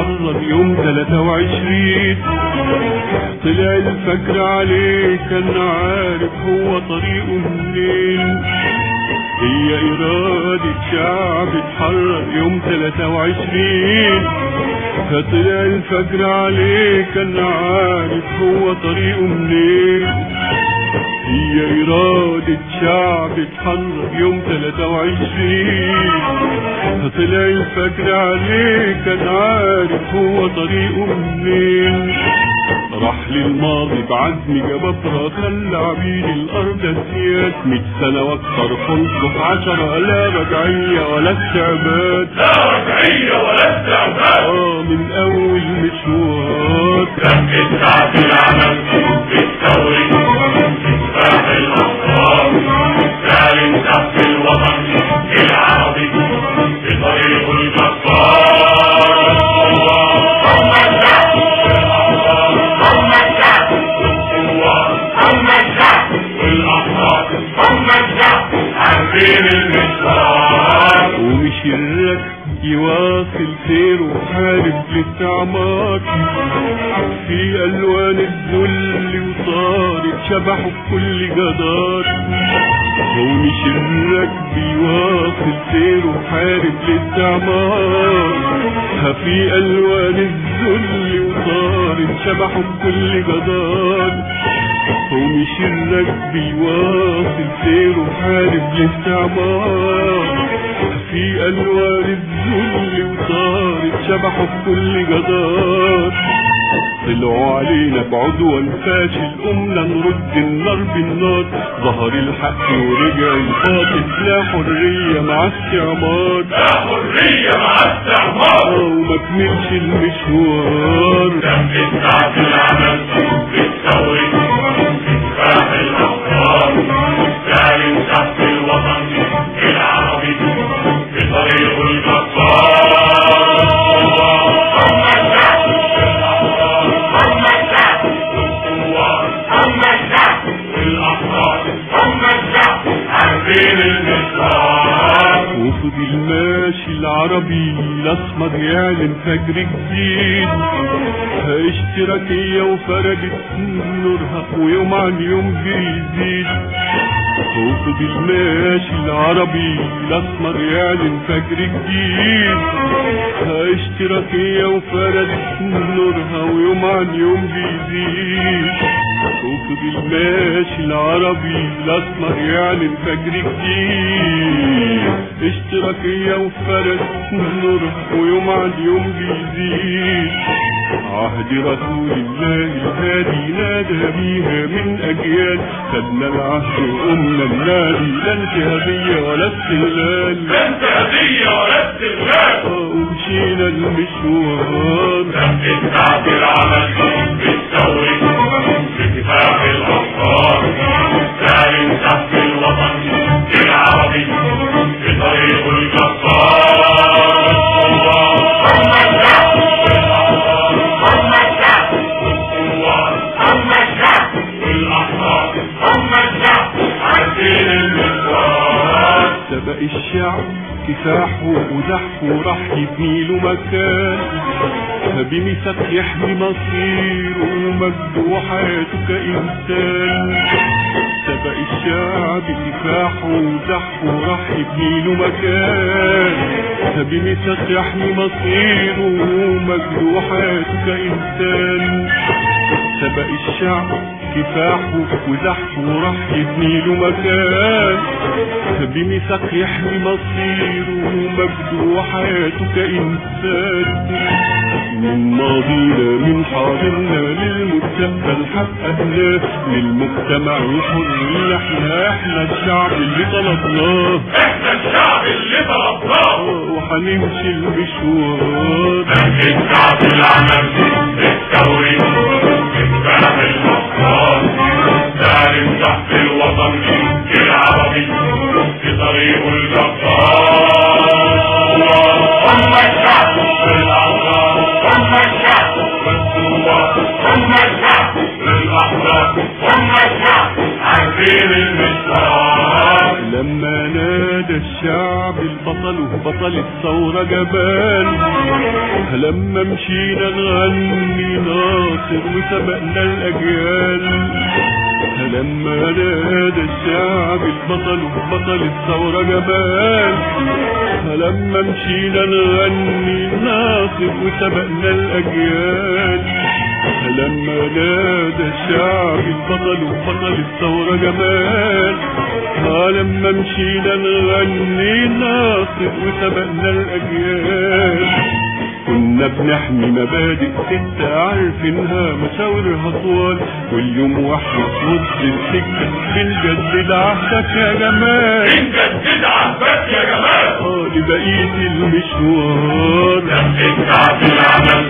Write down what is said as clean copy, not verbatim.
اتحرر يوم 23. طلع الفجر عليه كان عارف هو طريقه منين. هي إرادة شعب اتحرر يوم 23. فطلع الفجر عليه كان عارف هو طريقه منين. هي إرادة شعب اتحرر يوم 23. فطلع الفجر عليه كان عارف هو طريقه منين. راح للماضي بعزم جبابرة خلى عبيد الأرض أسياد. 100 سنة واكثر خلصوا 10 لا رجعية ولا استعباد. لا رجعية ولا استعباد. من أول مشوار دم الشعب العمل بالثوري كفاح الأحرار. سالم تحت الوطن العربي بطريق الجبار. هم الشعب والأحرار. هم الشعب والثوار. هم الشعب والأحرار. هم الشعب عارفين المشوار. ومشي الركب يواصل سيره وحارب الاستعمار في ألوان الذل وصارت شبحه بكل جدار. ومشي الركب يواصل سيره وحارب الاستعمار في ألوان الذل وصارت شبحه بكل جدار. ومشي الركب يواصل سيره وحارب الاستعمار في ألوان الذل وصارت شبحه بكل جدار. طلعوا علينا بعدوان فاشل قمنا نرد النار بالنار. ظهر الحق ورجع الباطل لا حرية مع استعمار. لا حرية مع استعمار. وما كملش المشوار. دم الشعب العمل بالثوري كفاح الأحرار. سالم تحت الوطن العربي بطريق الجبار. هم الشعب والأحرار. هم الشعب والثوار. هم الشعب والأحرار. هم الشعب عارفين المشوار. وفضل ماشي العربي الأسمر يعلن فجر جديد. اشتراكية وفرجت نورها ويوم عن يوم بيزيد. وفضل ماشي العربي الأسمر يعلن فجر جديد. اشتراكية وفرجت نورها ويوم عن يوم بيزيد. وفضل ماشي العربي الأسمر يعلن فجر جديد. اشتراكية وفرجت نورها ويوم عن يوم بيزيد. عهد رسول الله الهادي نادى بيها من أجيال. خدنا العهد وقمنا ننادي لا انتهازية ولا استغلال. لا انتهازية ولا استغلال. ومشينا المشوار. دم الشعب العمل بالثوري بكفاح الأحرار. سالم تحت الوطن العربي بطريق الجبار. هم الشعب والأحرار. هم الشعب والثوار. هم الشعب والأحرار. هم الشعب عارفين المشوار. سبق الشعب كفاحه وزحفه راح يبني له مكان. بميثاق يحمي مصيره ومجده وحياته كإنسان. سبق الشعب كفاحه وزحفه راح يبني له مكان. بميثاق يحمي مصيره ومجده وحياته كإنسان. سبق الشعب كفاحه وزحفه راح يبني له مكان. بميثاق يحمي مصيره ومجده وحياته كإنسان. من ماضينا من حاضرنا للمستقبل حققناه. للمجتمع الحر احنا الشعب اللي طلبناه. احنا الشعب اللي طلبناه. وحنمشي المشوار. دم الشعب العمل بالثوري كفاح الأحرار. سالم تحت الوطن العربي بطريق الجبار. هم الشعب والأحرار. هم الشعب والثوار. هم الشعب والأحرار. هم الشعب عارفين المشوار. لما نادى الشعب البطل بطل الثورة جبال. لما مشينا نغني ناصر وسبقنا الأجيال. لما نادى الشعب بطل الثورة جبال. لما مشينا نغني ناصر وسبقنا الأجيال. لما نادى الشعب بطل الثورة جمال. لما مشينا نغني ناصر وسبقنا الأجيال. كنا بنحمي مبادئ ستة عارفينها مشاورها طوال. واليوم واحد نص السكة بنجدد عهدك يا جمال. بنجدد عهدك يا جمال. لبقية المشوار نفذ ساعة العمل